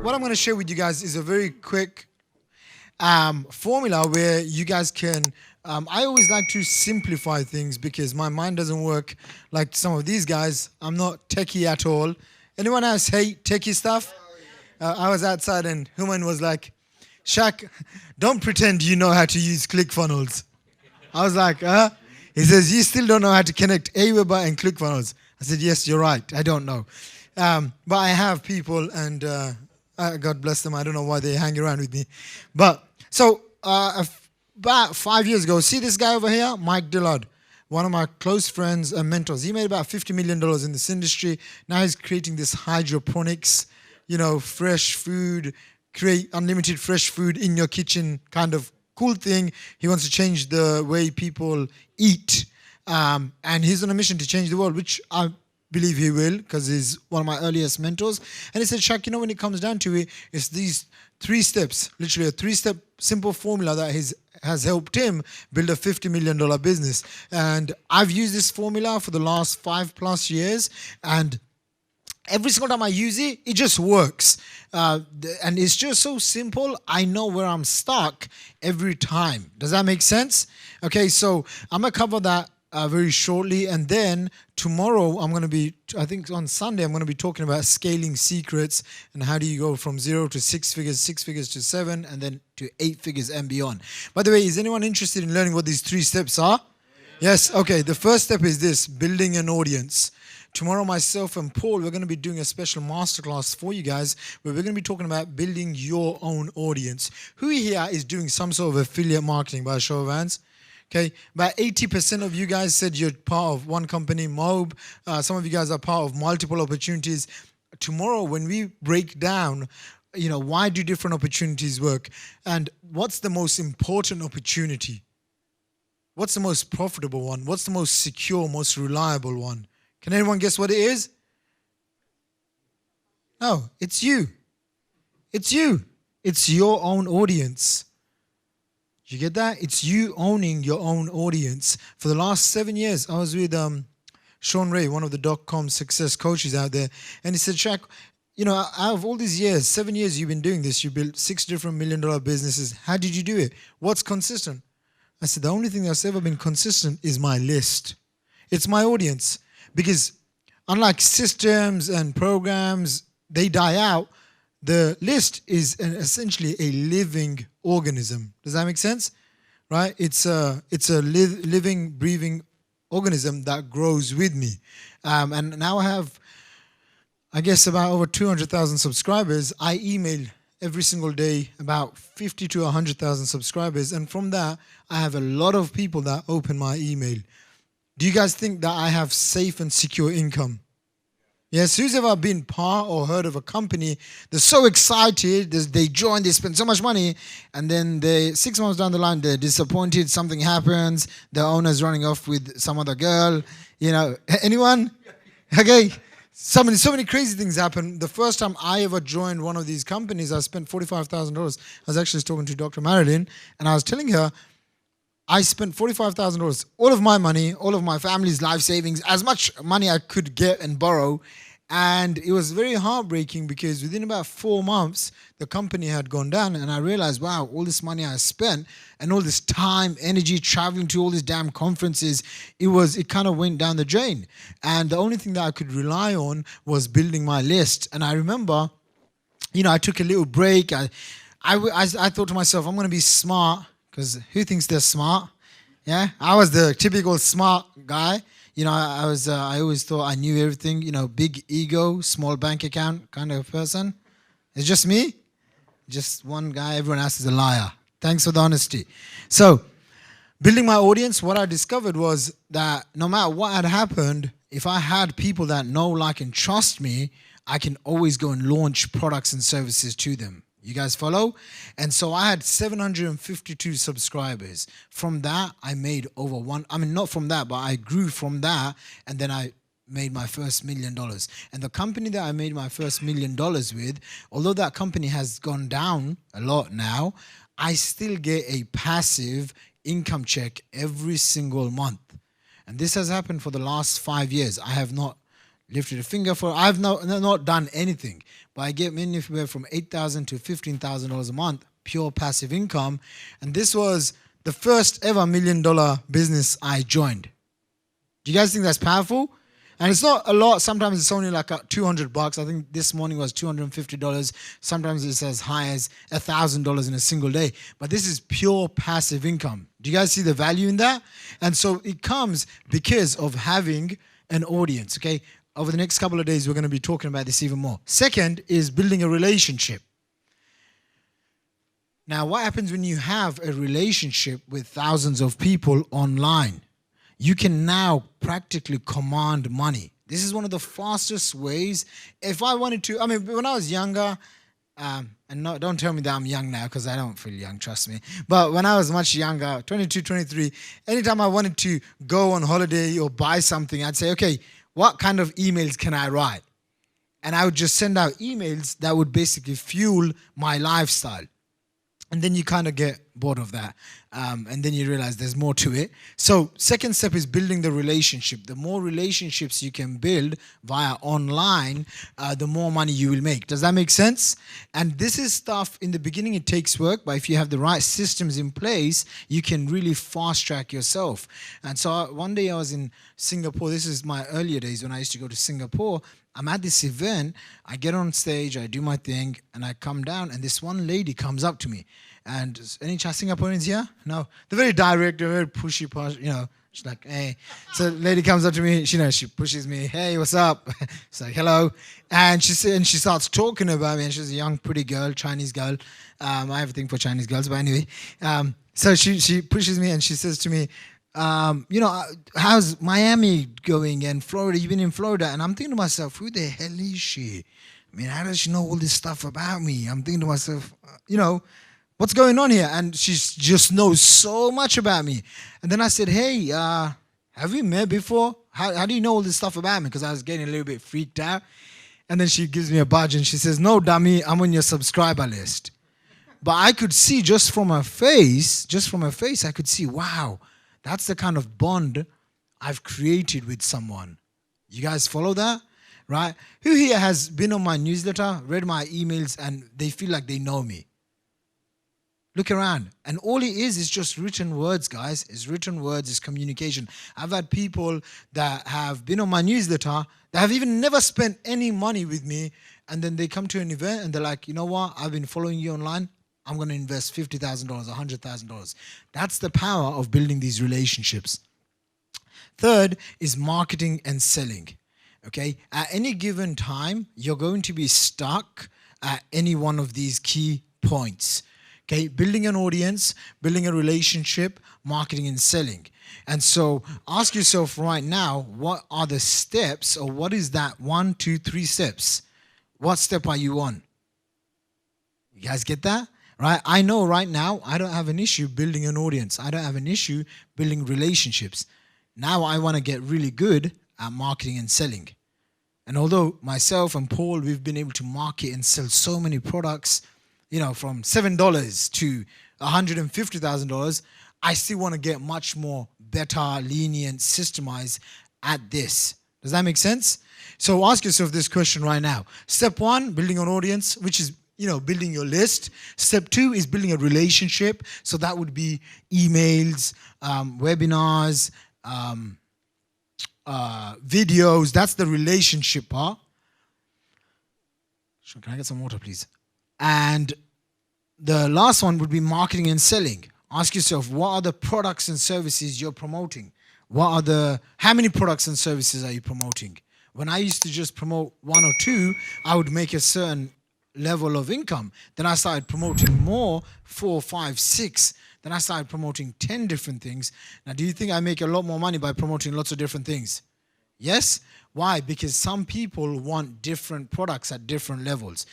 what I'm going to share with you guys is a very quick formula where you guys can. I always like to simplify things because my mind doesn't work like some of these guys. I'm not techie at all. Anyone else hate techie stuff? I was outside and Human was like, Shaq, don't pretend you know how to use ClickFunnels. I was like, huh? He says, you still don't know how to connect Aweber and ClickFunnels. I said, yes, you're right. I don't know. But I have people, and God bless them. I don't know why they hang around with me. But so about 5 years ago, see this guy over here, Mike Dillard, one of my close friends and mentors. He made about $50 million in this industry. Now he's creating this hydroponics, fresh food, create unlimited fresh food in your kitchen kind of cool thing. He wants to change the way people eat. And he's on a mission to change the world, which I believe he will because he's one of my earliest mentors. And he said, Shaq, when it comes down to it, it's these 3 steps, literally a 3-step simple formula that has helped him build a $50 million business. And I've used this formula for the last 5+ years. And every single time I use it, it just works. And it's just so simple. I know where I'm stuck every time. Does that make sense? Okay, so I'm going to cover that very shortly. And then tomorrow, I think on Sunday, I'm going to be talking about scaling secrets and how do you go from 0 to 6 figures, 6 figures to 7, and then to 8 figures and beyond. By the way, is anyone interested in learning what these 3 steps are? Yes. Okay. The first step is this: building an audience. Tomorrow, myself and Paul, we're going to be doing a special masterclass for you guys where we're going to be talking about building your own audience. Who here is doing some sort of affiliate marketing by a show of hands? Okay, about 80% of you guys said you're part of one company, Mob. Some of you guys are part of multiple opportunities. Tomorrow, when we break down, why do different opportunities work? And what's the most important opportunity? What's the most profitable one? What's the most secure, most reliable one? Can anyone guess what it is? No, it's you. It's you. It's your own audience. You get that? It's you owning your own audience. For the last 7 years, I was with Sean Ray, one of the .com success coaches out there, and he said, Shaq, out of all these years, 7 years you've been doing this, you built 6 different $1 million businesses. How did you do it? What's consistent? I said, the only thing that's ever been consistent is my list. It's my audience. Because unlike systems and programs, they die out. The list is essentially a living organism. Does that make sense? Right? It's a living, breathing organism that grows with me. And now I have, I guess, about over 200,000 subscribers. I email every single day about 50 to 100,000 subscribers. And from that, I have a lot of people that open my email. Do you guys think that I have safe and secure income? Yes, who's ever been part or heard of a company, they're so excited, they join, they spend so much money, and then 6 months down the line, they're disappointed, something happens, the owner's running off with some other girl, anyone? Okay, so many crazy things happen. The first time I ever joined one of these companies, I spent $45,000. I was actually talking to Dr. Marilyn, and I was telling her, I spent $45,000, all of my money, all of my family's life savings, as much money I could get and borrow. And it was very heartbreaking because within about 4 months, the company had gone down. And I realized, wow, all this money I spent and all this time, energy, traveling to all these damn conferences, it kind of went down the drain. And the only thing that I could rely on was building my list. And I remember, I took a little break. I thought to myself, I'm going to be smart. Because who thinks they're smart? Yeah, I was the typical smart guy. I always thought I knew everything. Big ego, small bank account kind of person. It's just me. Just one guy. Everyone else is a liar. Thanks for the honesty. So, building my audience, what I discovered was that no matter what had happened, if I had people that know, like, and trust me, I can always go and launch products and services to them. You guys follow? And so I had 752 subscribers. From that, I made over not from that, but I grew from that, and then I made my first $1 million. And the company that I made my first $1 million with, although that company has gone down a lot now, I still get a passive income check every single month. And this has happened for the last 5 years. I have not lifted a finger for, I've not done anything. but I get anywhere from $8,000 to $15,000 a month, pure passive income. And this was the first ever $1 million business I joined. Do you guys think that's powerful? And it's not a lot. Sometimes it's only like $200. I think this morning was $250. Sometimes it's as high as $1,000 in a single day. But this is pure passive income. Do you guys see the value in that? And so it comes because of having an audience, okay? Over the next couple of days, we're going to be talking about this even more. Second is building a relationship. Now, what happens when you have a relationship with thousands of people online? You can now practically command money. This is one of the fastest ways. If I wanted to, when I was younger, and no, don't tell me that I'm young now because I don't feel young, trust me. But when I was much younger, 22, 23, anytime I wanted to go on holiday or buy something, I'd say, okay, what kind of emails can I write? And I would just send out emails that would basically fuel my lifestyle. And then you kind of get bored of that. And then you realize there's more to it. So second step is building the relationship. The more relationships you can build via online, the more money you will make. Does that make sense? And this is stuff, in the beginning it takes work, but if you have the right systems in place, you can really fast track yourself. And so one day I was in Singapore. This is my earlier days when I used to go to Singapore. I'm at this event, I get on stage, I do my thing, and I come down, and this one lady comes up to me. And any Singaporeans here? No. They're very direct, they're very pushy, she's like, hey. So the lady comes up to me, she pushes me, hey, what's up? It's like, hello. And she starts talking about me, and she's a young, pretty girl, Chinese girl. I have a thing for Chinese girls, but anyway. So she pushes me, and she says to me, how's Miami going and Florida? You've been in Florida. And I'm thinking to myself, who the hell is she? How does she know all this stuff about me? I'm thinking to myself, what's going on here? And she just knows so much about me. And then I said, hey, have we met before? How do you know all this stuff about me? Because I was getting a little bit freaked out. And then she gives me a badge and she says, no, dummy, I'm on your subscriber list. But I could see just from her face, I could see, wow, that's the kind of bond I've created with someone. You guys follow that? Right? Who here has been on my newsletter, read my emails, and they feel like they know me? Look around. And all it is just written words, guys. It's written words, it's communication. I've had people that have been on my newsletter that have even never spent any money with me, and then they come to an event and they're like, you know what? I've been following you online. I'm going to invest $50,000, $100,000. That's the power of building these relationships. Third is marketing and selling. Okay? At any given time, you're going to be stuck at any one of these key points. Okay? Building an audience, building a relationship, marketing and selling. And so ask yourself right now, what are the steps, or what is that 1, 2, 3 steps? What step are you on? You guys get that? Right? I know right now I don't have an issue building an audience. I don't have an issue building relationships. Now I want to get really good at marketing and selling. And although myself and Paul, we've been able to market and sell so many products, from $7 to $150,000, I still want to get much more better, lenient, systemized at this. Does that make sense? So ask yourself this question right now. Step 1, building an audience, which is building your list. Step 2 is building a relationship. So that would be emails, webinars, videos. That's the relationship part. Sure, can I get some water, please? And the last one would be marketing and selling. Ask yourself, what are the products and services you're promoting? How many products and services are you promoting? When I used to just promote 1 or 2, I would make a certain level of income. Then I started promoting more, 4, 5, 6. Then I started promoting 10 different things. Now, do you think I make a lot more money by promoting lots of different things? Yes? Why? Because some people want different products at different levels.